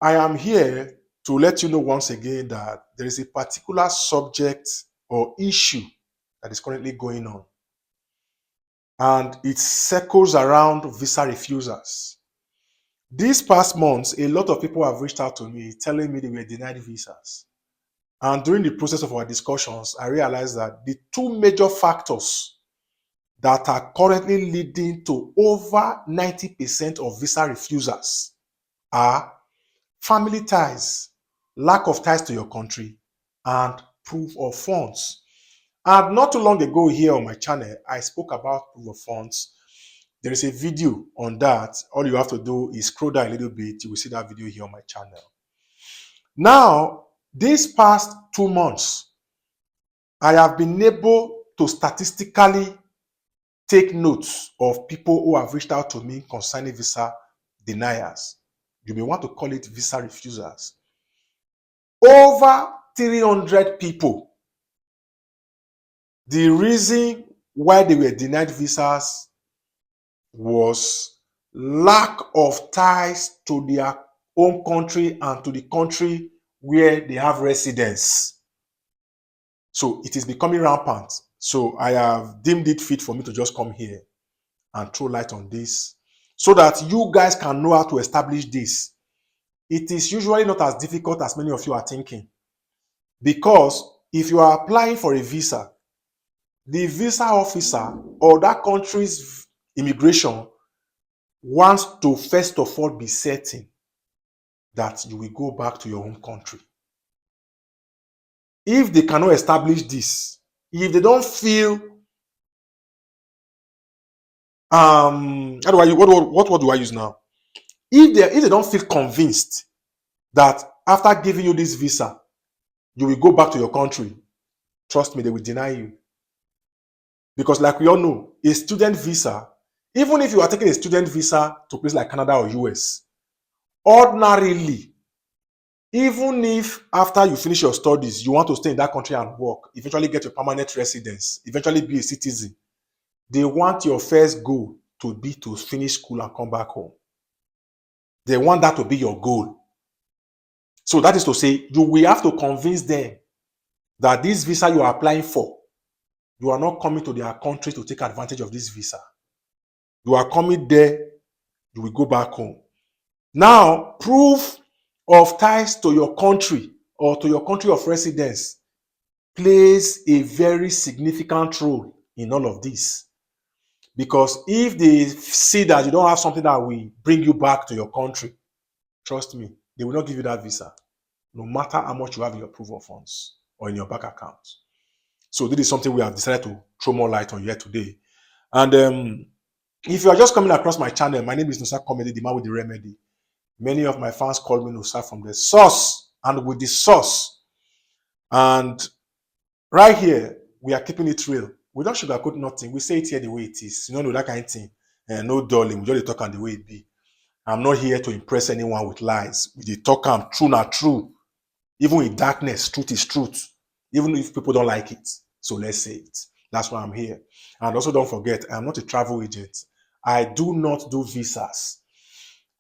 I am here to let you know once again that there is a particular subject or issue that is currently going on, and it circles around visa refusals. These past months, a lot of people have reached out to me telling me they were denied visas. And during the process of our discussions, I realized that the two major factors that are currently leading to over 90% of visa refusals are family ties, lack of ties to your country, and proof of funds. And not too long ago here on my channel, I spoke about proof of funds. There is a video on that. All you have to do is scroll down a little bit. You will see that video here on my channel. Now, these past 2 months, I have been able to statistically take notes of people who have reached out to me concerning visa deniers. You may want to call it visa refusers. Over 300 people. The reason why they were denied visas was lack of ties to their own country and to the country where they have residence. So it is becoming rampant. So I have deemed it fit for me to just come here and throw light on this so that you guys can know how to establish this. It is usually not as difficult as many of you are thinking, because if you are applying for a visa, the visa officer or that country's immigration wants to first of all be certain that you will go back to your home country. If they cannot establish this, if they don't feel what do I use now? If they don't feel convinced that after giving you this visa, you will go back to your country, trust me, they will deny you. Because like we all know, a student visa, even if you are taking a student visa to places like Canada or US, ordinarily, even if after you finish your studies, you want to stay in that country and work, eventually get your permanent residence, eventually be a citizen, they want your first goal to be to finish school and come back home. They want that to be your goal. So that is to say, you will have to convince them that this visa you are applying for, you are not coming to their country to take advantage of this visa. You are coming there, you will go back home. Now, proof of ties to your country or to your country of residence plays a very significant role in all of this. Because if they see that you don't have something that will bring you back to your country, trust me, they will not give you that visa, no matter how much you have in your proof of funds or in your bank account. So this is something we have decided to throw more light on here today. And if you are just coming across my channel, my name is Nusa Comedy, the man with the remedy. Many of my fans call me Nusa from the source and with the source. And right here, we are keeping it real. We don't sugarcoat nothing. We say it here the way it is. You know, that kind of thing. No darling. We just talk on the way it be. I'm not here to impress anyone with lies. We talk am true, not true. Even in darkness, truth is truth. Even if people don't like it. So let's say it. That's why I'm here. And also don't forget, I'm not a travel agent. I do not do visas.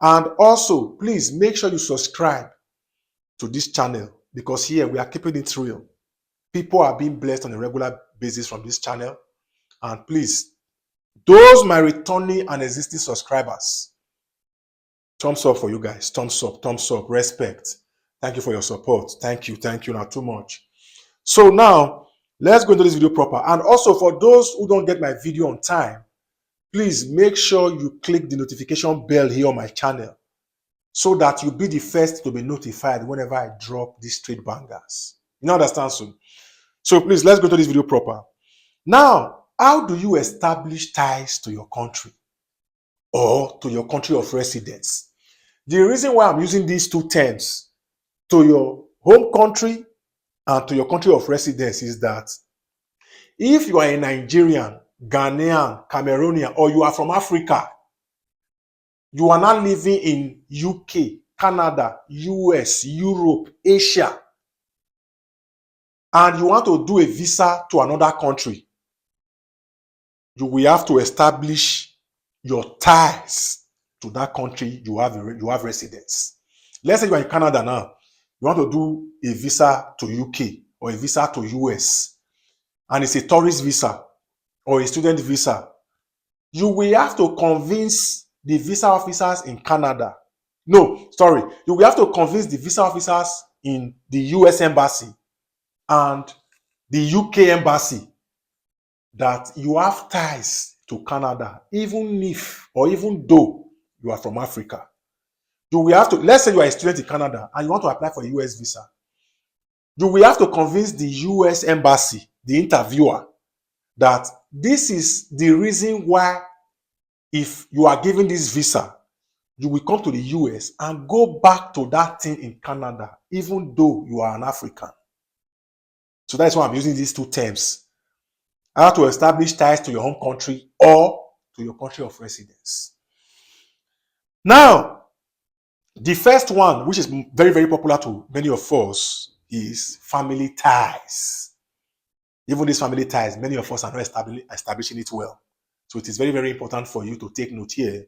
And also, please make sure you subscribe to this channel, because here we are keeping it real. People are being blessed on a regular basis from this channel. And please, those my returning and existing subscribers, thumbs up for you guys. Thumbs up, respect. Thank you for your support. Thank you, not too much. So now, let's go into this video proper. And also, for those who don't get my video on time, please make sure you click the notification bell here on my channel so that you'll be the first to be notified whenever I drop these straight bangers. You understand soon? So please, let's go to this video proper. Now, how do you establish ties to your country or to your country of residence? The reason why I'm using these two terms, to your home country and to your country of residence, is that if you are a Nigerian, Ghanaian, Cameroonian, or you are from Africa, you are not living in UK, Canada, US, Europe, Asia, and you want to do a visa to another country, you will have to establish your ties to that country you have residence. Let's say you are in Canada now. You want to do a visa to UK or a visa to US, and it's a tourist visa or a student visa. You will have to convince the visa officers in Canada. No, sorry. You will have to convince the visa officers in the US embassy and the UK embassy that you have ties to Canada, even if or even though you are from Africa. You will have to, let's say you are a student in Canada and you want to apply for a US visa. You will have to convince the US embassy, the interviewer, that this is the reason why, if you are given this visa, you will come to the US and go back to that thing in Canada, even though you are an African. So that's why I'm using these two terms. How to establish ties to your home country or to your country of residence. Now, the first one, which is very, very popular to many of us, is family ties. Even these family ties, many of us are not establishing it well. So it is very, very important for you to take note here.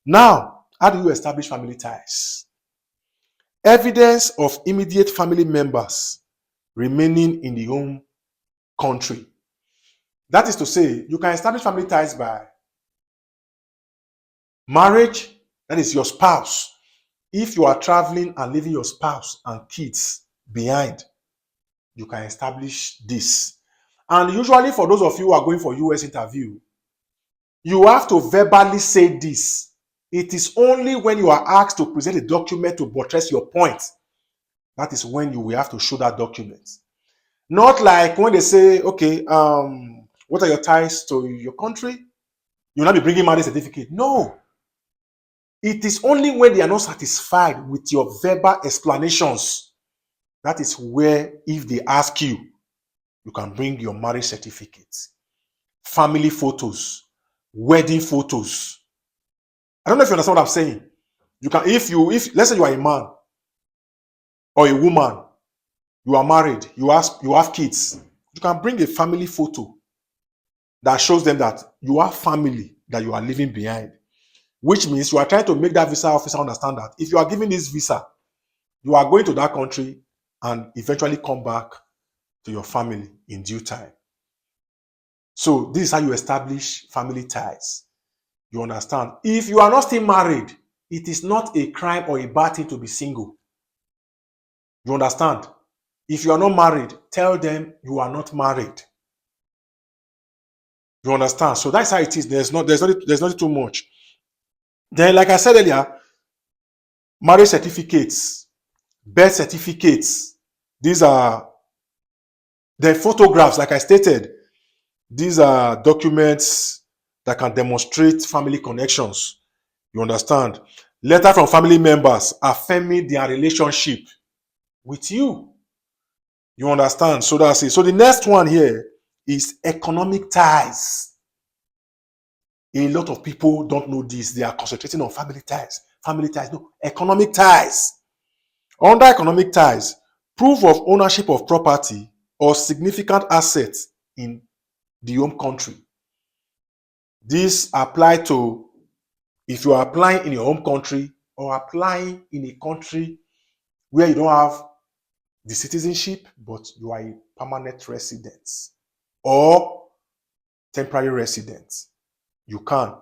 Now, how do you establish family ties? Evidence of immediate family members remaining in the home country. That is to say, you can establish family ties by marriage, that is your spouse. If you are traveling and leaving your spouse and kids behind, you can establish this. And usually for those of you who are going for US interview, you have to verbally say this. It is only when you are asked to present a document to buttress your point, that is when you will have to show that document. Not like when they say, okay, what are your ties to your country? You will not be bringing marriage certificate. No. It is only when they are not satisfied with your verbal explanations. That is where, if they ask you, you can bring your marriage certificate, family photos, wedding photos. I don't know if you understand what I'm saying. You can, if let's say you are a man or a woman, you are married, you have kids, you can bring a family photo that shows them that you have family that you are leaving behind. Which means you are trying to make that visa officer understand that if you are giving this visa, you are going to that country and eventually come back to your family in due time. So this is how you establish family ties. You understand? If you are not still married, it is not a crime or a bad thing to be single. You understand? If you are not married, tell them you are not married. You understand? So that's how it is. There's not too much. Then, like I said earlier, marriage certificates, birth certificates, these are the photographs, like I stated. These are documents that can demonstrate family connections. You understand? Letter from family members affirming their relationship with you. You understand? So that's it. So the next one here is economic ties. A lot of people don't know this. They are concentrating on family ties. Family ties. No, economic ties. Under economic ties, proof of ownership of property or significant assets in the home country. This apply to if you are applying in your home country or applying in a country where you don't have the citizenship, but you are a permanent resident or temporary resident. You can.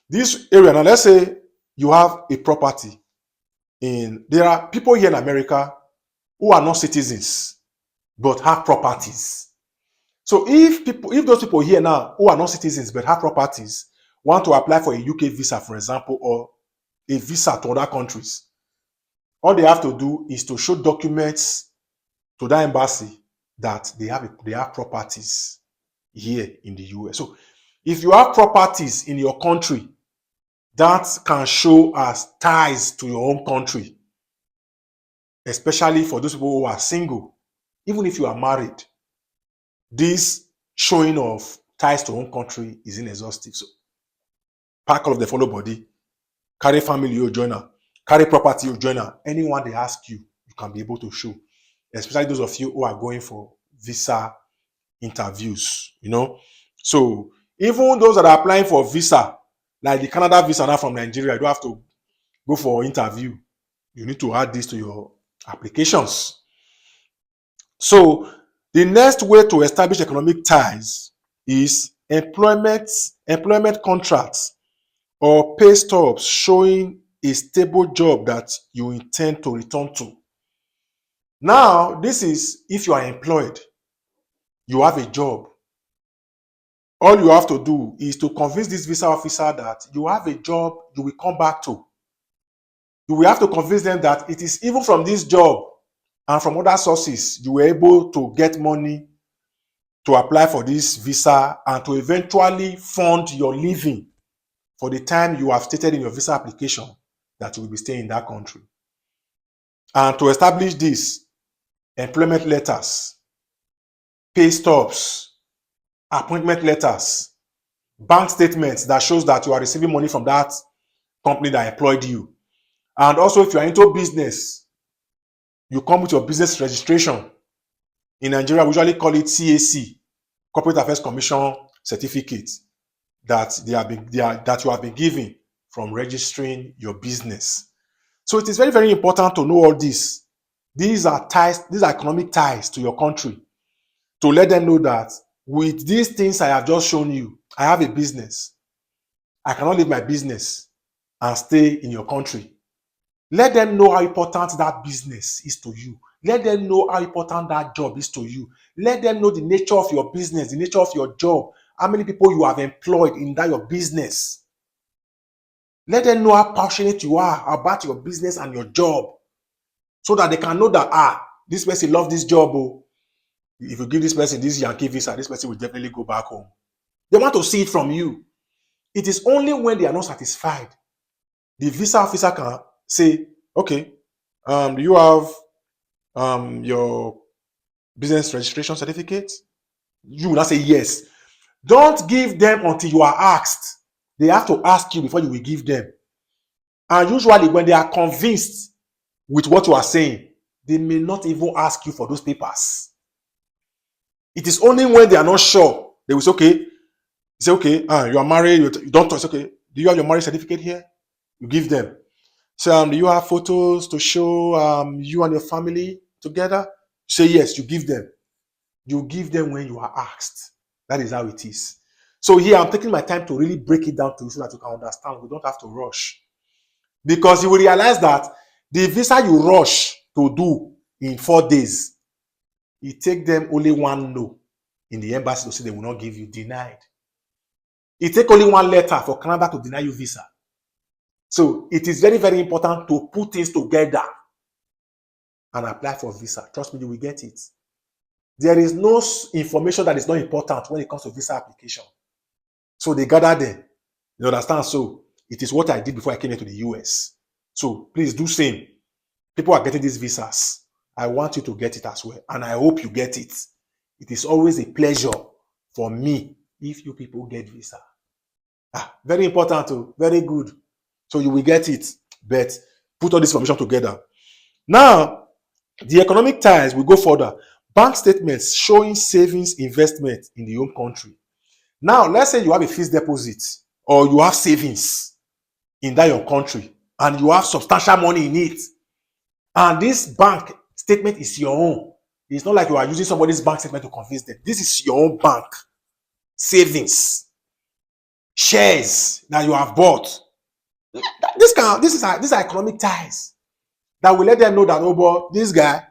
This area, now let's say you have a property there are people here in America who are not citizens but have properties. So if those people here now who are not citizens but have properties want to apply for a UK visa, for example, or a visa to other countries, all they have to do is to show documents to that embassy that they have properties here in the US. So if you have properties in your country, that can show as ties to your home country, especially for those people who are single. Even if you are married, this showing of ties to home country is inexhaustive. So pack all of the follow body, carry family, you join her, carry property, you join her. Anyone they ask you, you can be able to show, especially those of you who are going for visa interviews, So even those that are applying for visa, like the Canada visa now from Nigeria, you don't have to go for interview. You need to add this to your applications. So the next way to establish economic ties is employment contracts or pay stubs showing a stable job that you intend to return to. Now, this is if you are employed, you have a job. All you have to do is to convince this visa officer that you have a job you will come back to. You will have to convince them that it is even from this job and from other sources you were able to get money to apply for this visa and to eventually fund your living for the time you have stated in your visa application that you will be staying in that country. And to establish this, employment letters, pay stubs, appointment letters, bank statements that shows that you are receiving money from that company that employed you. And also, if you are into business, you come with your business registration. In Nigeria, we usually call it CAC, Corporate Affairs Commission certificate, that you have been given from registering your business. So it is very, very important to know all this. These are ties, these are economic ties to your country, to let them know that with these things I have just shown you, I have a business. I cannot leave my business and stay in your country. Let them know how important that business is to you. Let them know how important that job is to you. Let them know the nature of your business, the nature of your job, how many people you have employed in that your business. Let them know how passionate you are about your business and your job, so that they can know that, this person loves this job. Oh, if you give this person this Yankee visa, this person will definitely go back home. They want to see it from you. It is only when they are not satisfied, the visa officer can say, okay, do you have your business registration certificate? You will not say yes. Don't give them until you are asked. They have to ask you before you will give them. And usually when they are convinced with what you are saying, they may not even ask you for those papers. It is only when they are not sure, they will say, okay, you are married, you don't touch, okay, do you have your marriage certificate here? You give them. So do you have photos to show you and your family together? You say yes, you give them. You give them when you are asked. That is how it is. So here I'm taking my time to really break it down to you so that you can understand. We don't have to rush. Because you will realize that the visa you rush to do in 4 days, it takes them only one no in the embassy to say they will not give you, denied. It takes only one letter for Canada to deny you visa. So it is very, very important to put things together and apply for visa. Trust me, you will get it. There is no information that is not important when it comes to visa application. So they gather them. You understand? So it is what I did before I came here to the US. So please do same. People are getting these visas. I want you to get it as well. And I hope you get it. It is always a pleasure for me if you people get visa. Very important too. Very good. So you will get it. But put all this information together. Now, the economic ties will go further. Bank statements showing savings investment in the home country. Now, let's say you have a fixed deposit or you have savings in that your country and you have substantial money in it. And this bank statement is your own. It's not like you are using somebody's bank statement to convince them. This is your own bank savings, shares that you have bought. These are economic ties that will let them know that, oh boy, this guy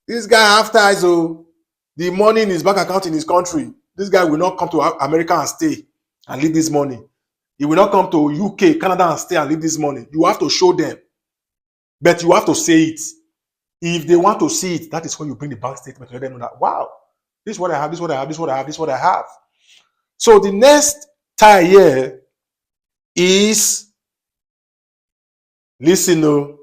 have ties. So the money in his bank account in his country, this guy will not come to America and stay and leave this money. He will not come to UK, Canada and stay and leave this money. You have to show them. But you have to say it. If they want to see it, that is when you bring the bank statement to let them know that, wow, this is what I have, this is what I have, this is what I have, this is what I have. So the next tie here is, listen,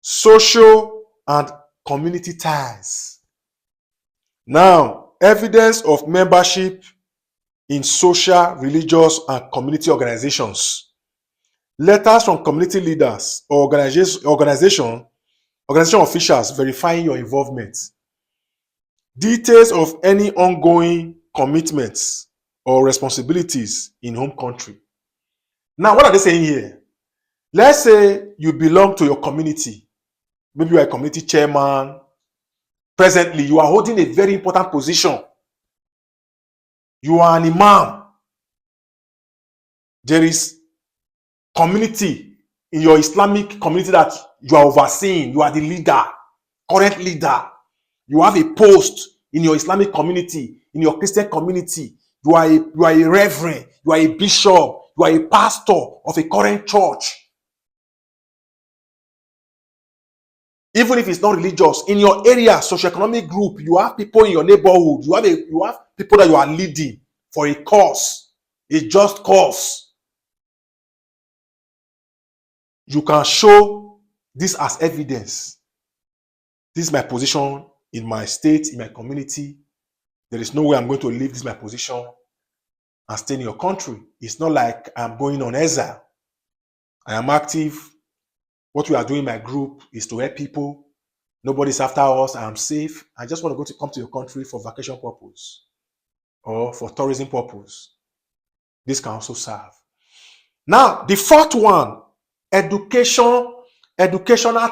social and community ties. Now, evidence of membership in social, religious, and community organizations. Letters from community leaders or organization officials verifying your involvement. Details of any ongoing commitments or responsibilities in home country. Now, what are they saying here? Let's say you belong to your community. Maybe you are a community chairman. Presently, you are holding a very important position. You are an imam. There is community in your Islamic community that you are overseeing. You are the leader, current leader. You have a post in your Islamic community, in your Christian community. You are a reverend, you are a bishop, you are a pastor of a current church. Even if it's not religious, in your area, socioeconomic group, you have people in your neighborhood, you have people that you are leading for a cause, a just cause. You can show this as evidence. This is my position in my state, in my community. There is no way I'm going to leave this my position and stay in your country. It's not like I'm going on exile. I am active. What we are doing in my group is to help people. Nobody's after us. I am safe. I just want to come to your country for vacation purpose or for tourism purpose. This can also serve. Now, the fourth one, educational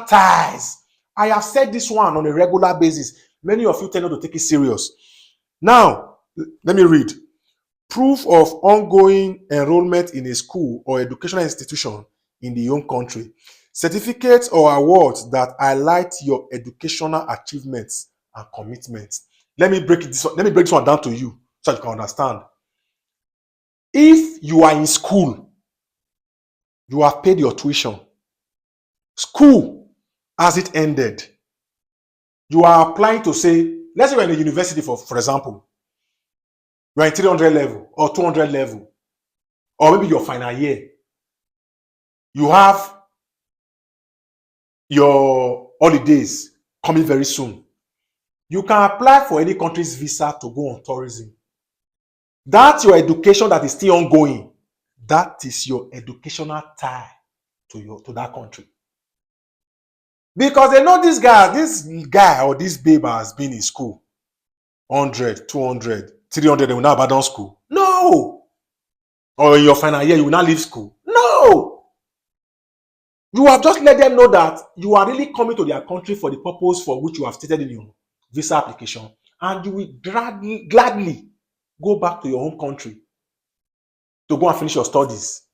ties. I have said this one on a regular basis. Many of you tend not to take it serious. Now, let me read. Proof of ongoing enrollment in a school or educational institution in the home country. Certificates or awards that highlight your educational achievements and commitments. Let me break this one down to you so you can understand. If you are in school, you have paid your tuition. School, has it ended? You are applying to say, let's say you're in a university, for example. You're in 300 level or 200 level, or maybe your final year. You have your holidays coming very soon. You can apply for any country's visa to go on tourism. That's your education that is still ongoing. That is your educational tie to that country. Because they know this guy or this babe has been in school 100, 200, 300, they will now abandon school. No. Or in your final year, you will not leave school. No. You have just let them know that you are really coming to their country for the purpose for which you have stated in your visa application, and you will gladly go back to your home country to go and finish your studies.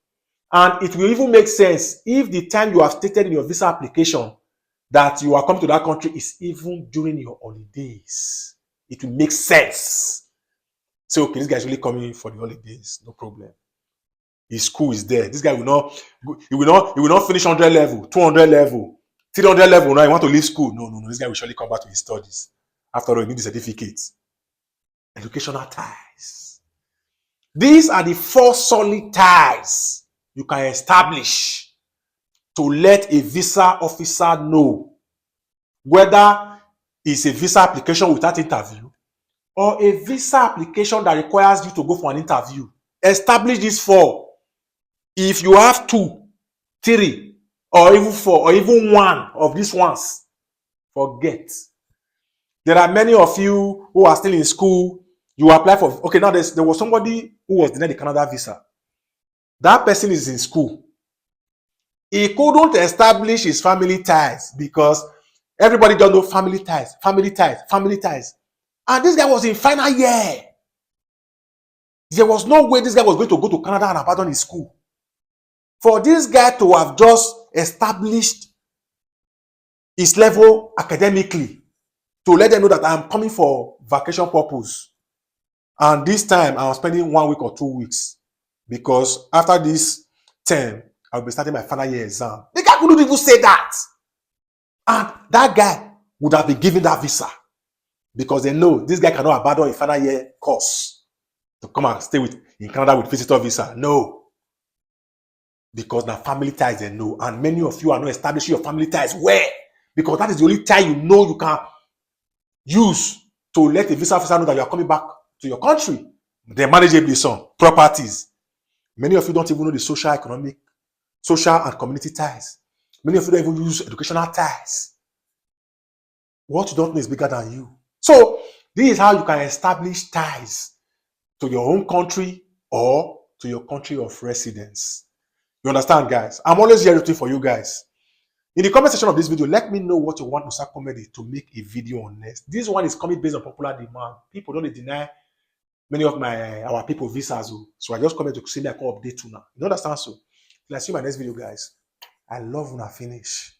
And it will even make sense if the time you have stated in your visa application that you are coming to that country is even during your holidays. It will make sense. Say, okay, this guy is really coming for the holidays, no problem. His school is there. This guy will not finish 100 level, 200 level, 300 level. Now he want to leave school. No. This guy will surely come back to his studies. After all, he needs the certificate. Educational ties. These are the 4 solid ties you can establish to let a visa officer know whether it's a visa application without interview or a visa application that requires you to go for an interview. Establish these 4. If you have 2, 3, or even 4, or even 1 of these ones, forget. There are many of you who are still in school. You apply for, okay, now there was somebody who was denied the Canada visa. That person is in school. He couldn't establish his family ties because everybody don't know family ties. And this guy was in final year. There was no way this guy was going to go to Canada and abandon his school. For this guy to have just established his level academically, to let them know that I'm coming for vacation purpose. And this time I'm spending 1 week or 2 weeks. Because after this term, I'll be starting my final year exam. The guy couldn't even say that. And that guy would have been given that visa. Because they know this guy cannot abandon a final year course to come and stay in Canada with visitor visa. No. Because now family ties they know. And many of you are not establishing your family ties. Where? Because that is the only tie you know you can use to let a visa officer know that you are coming back to your country. They manage some properties. Many of you don't even know the social and community ties. Many of you don't even use educational ties. What you don't know is bigger than you. So this is how you can establish ties to your home country or to your country of residence. You understand, guys? I'm always here rooting for you guys. In the comment section of this video, let me know what you want Musa Comedy to make a video on next. This one is coming based on popular demand. People don't deny many of our people visas. So I just come here to say that I can update you now. You understand? So, till I see my next video, guys. I love when I finish.